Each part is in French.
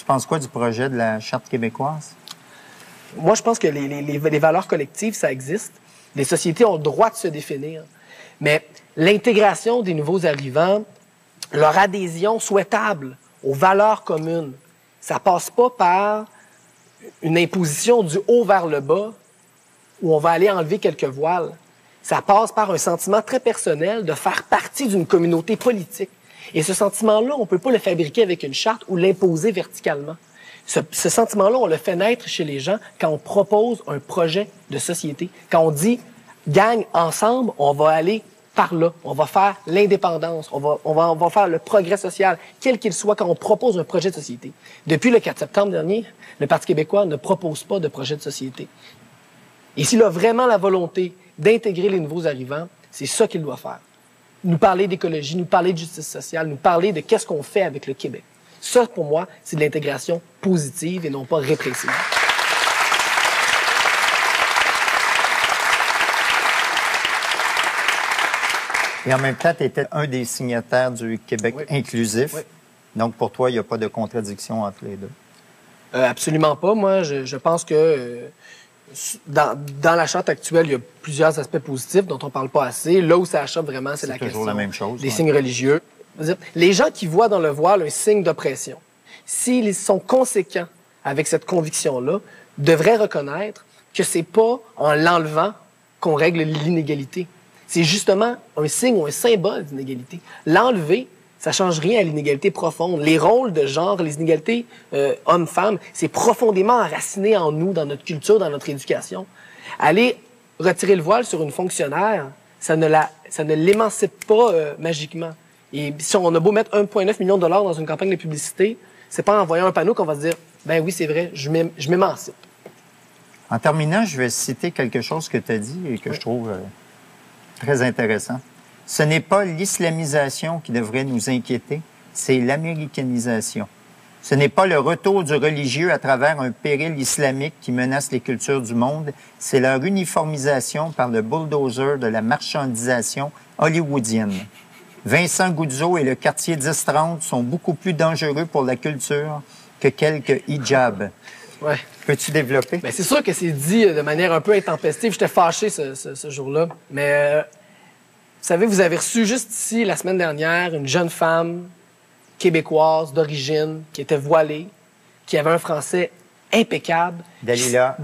Tu penses quoi du projet de la Charte québécoise? Moi, je pense que les valeurs collectives, ça existe. Les sociétés ont le droit de se définir. Mais l'intégration des nouveaux arrivants, leur adhésion souhaitable aux valeurs communes, ça passe pas par une imposition du haut vers le bas où on va aller enlever quelques voiles. Ça passe par un sentiment très personnel de faire partie d'une communauté politique. Et ce sentiment-là, on peut pas le fabriquer avec une charte ou l'imposer verticalement. Ce sentiment-là, on le fait naître chez les gens quand on propose un projet de société. Quand on dit, gang, ensemble, on va aller par là. On va faire l'indépendance. On va faire le progrès social, quel qu'il soit, quand on propose un projet de société. Depuis le 4 septembre dernier, le Parti québécois ne propose pas de projet de société. Et s'il a vraiment la volonté d'intégrer les nouveaux arrivants, c'est ça qu'il doit faire. Nous parler d'écologie, nous parler de justice sociale, nous parler de qu'est-ce qu'on fait avec le Québec. Ça, pour moi, c'est de l'intégration positive et non pas répressive. Et en même temps, tu étais un des signataires du Québec inclusif. Oui. Donc, pour toi, il n'y a pas de contradiction entre les deux. Absolument pas. Moi, je pense que dans la charte actuelle, il y a plusieurs aspects positifs dont on ne parle pas assez. Là où ça achoppe vraiment, c'est la question la même chose, des signes religieux. Les gens qui voient dans le voile un signe d'oppression, s'ils sont conséquents avec cette conviction-là, devraient reconnaître que c'est pas en l'enlevant qu'on règle l'inégalité. C'est justement un signe ou un symbole d'inégalité. L'enlever, ça change rien à l'inégalité profonde. Les rôles de genre, les inégalités hommes-femmes, c'est profondément enraciné en nous, dans notre culture, dans notre éducation. Aller retirer le voile sur une fonctionnaire, ça ne l'émancipe pas magiquement. Et si on a beau mettre 1,9 million de dollars dans une campagne de publicité, c'est pas en voyant un panneau qu'on va se dire « Ben oui, c'est vrai, je m'émancipe ». En terminant, je vais citer quelque chose que tu as dit et que je trouve très intéressant. Ce n'est pas l'islamisation qui devrait nous inquiéter, c'est l'américanisation. Ce n'est pas le retour du religieux à travers un péril islamique qui menace les cultures du monde, c'est leur uniformisation par le bulldozer de la marchandisation hollywoodienne. Vincent Goudzo et le quartier 1030 sont beaucoup plus dangereux pour la culture que quelques hijabs. Ouais. Peux-tu développer? Ben, c'est sûr que c'est dit de manière un peu intempestive. J'étais fâché ce jour-là. Mais vous savez, vous avez reçu juste ici, la semaine dernière, une jeune femme québécoise d'origine qui était voilée, qui avait un français impeccable. Dalila.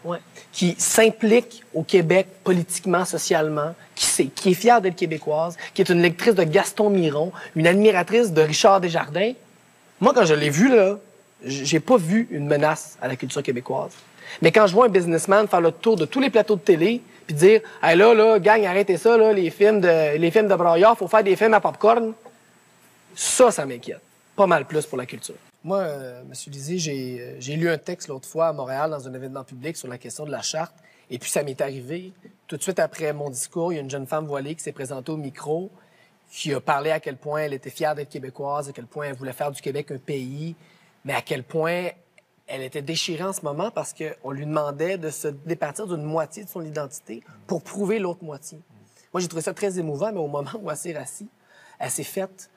Ouais, qui s'implique au Québec politiquement, socialement, qui est fière d'être québécoise, qui est une lectrice de Gaston Miron, une admiratrice de Richard Desjardins. Moi, quand je l'ai vue, là, j'ai pas vu une menace à la culture québécoise. Mais quand je vois un businessman faire le tour de tous les plateaux de télé, puis dire « Hey, là, gang, arrêtez ça, là, les films de broyard, faut faire des films à popcorn », ça m'inquiète. Pas mal plus pour la culture. Moi, M. Lisée, j'ai lu un texte l'autre fois à Montréal dans un événement public sur la question de la charte. Et puis, ça m'est arrivé. Tout de suite après mon discours, il y a une jeune femme voilée qui s'est présentée au micro, qui a parlé à quel point elle était fière d'être québécoise, à quel point elle voulait faire du Québec un pays, mais à quel point elle était déchirée en ce moment parce qu'on lui demandait de se départir d'une moitié de son identité pour prouver l'autre moitié. Moi, j'ai trouvé ça très émouvant, mais au moment où elle s'est assise, elle s'est faite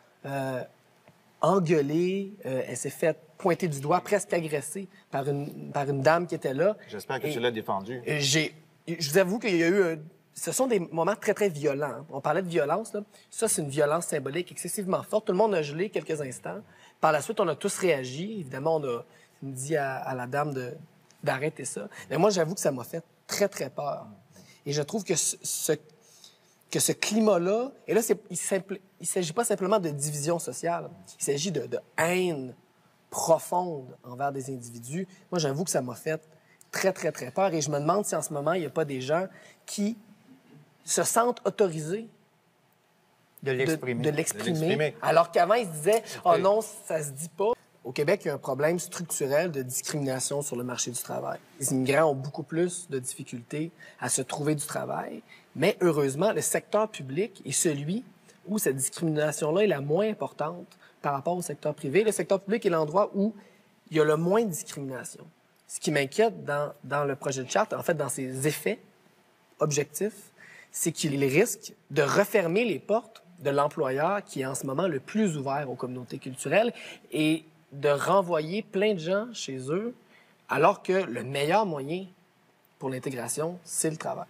engueuler, elle s'est faite pointer du doigt, presque agressée par une dame qui était là. J'espère que tu l'as défendue. Je vous avoue qu'il y a eu... ce sont des moments très, très violents. Hein. On parlait de violence, là. Ça, c'est une violence symbolique excessivement forte. Tout le monde a gelé quelques instants. Par la suite, on a tous réagi. Évidemment, on a dit à la dame d'arrêter ça. Mais moi, j'avoue que ça m'a fait très, très peur. Et je trouve que ce climat-là... Et là, il ne s'agit pas simplement de division sociale. Il s'agit de haine profonde envers des individus. Moi, j'avoue que ça m'a fait très, très, très peur. Et je me demande si en ce moment, il n'y a pas des gens qui se sentent autorisés de l'exprimer. Alors qu'avant, ils se disaient « Oh non, ça se dit pas ». Au Québec, il y a un problème structurel de discrimination sur le marché du travail. Les immigrants ont beaucoup plus de difficultés à se trouver du travail, mais heureusement, le secteur public est celui où cette discrimination-là est la moins importante par rapport au secteur privé. Le secteur public est l'endroit où il y a le moins de discrimination. Ce qui m'inquiète dans le projet de charte, en fait, dans ses effets objectifs, c'est qu'il risque de refermer les portes de l'employeur qui est en ce moment le plus ouvert aux communautés culturelles. Et de renvoyer plein de gens chez eux, alors que le meilleur moyen pour l'intégration, c'est le travail.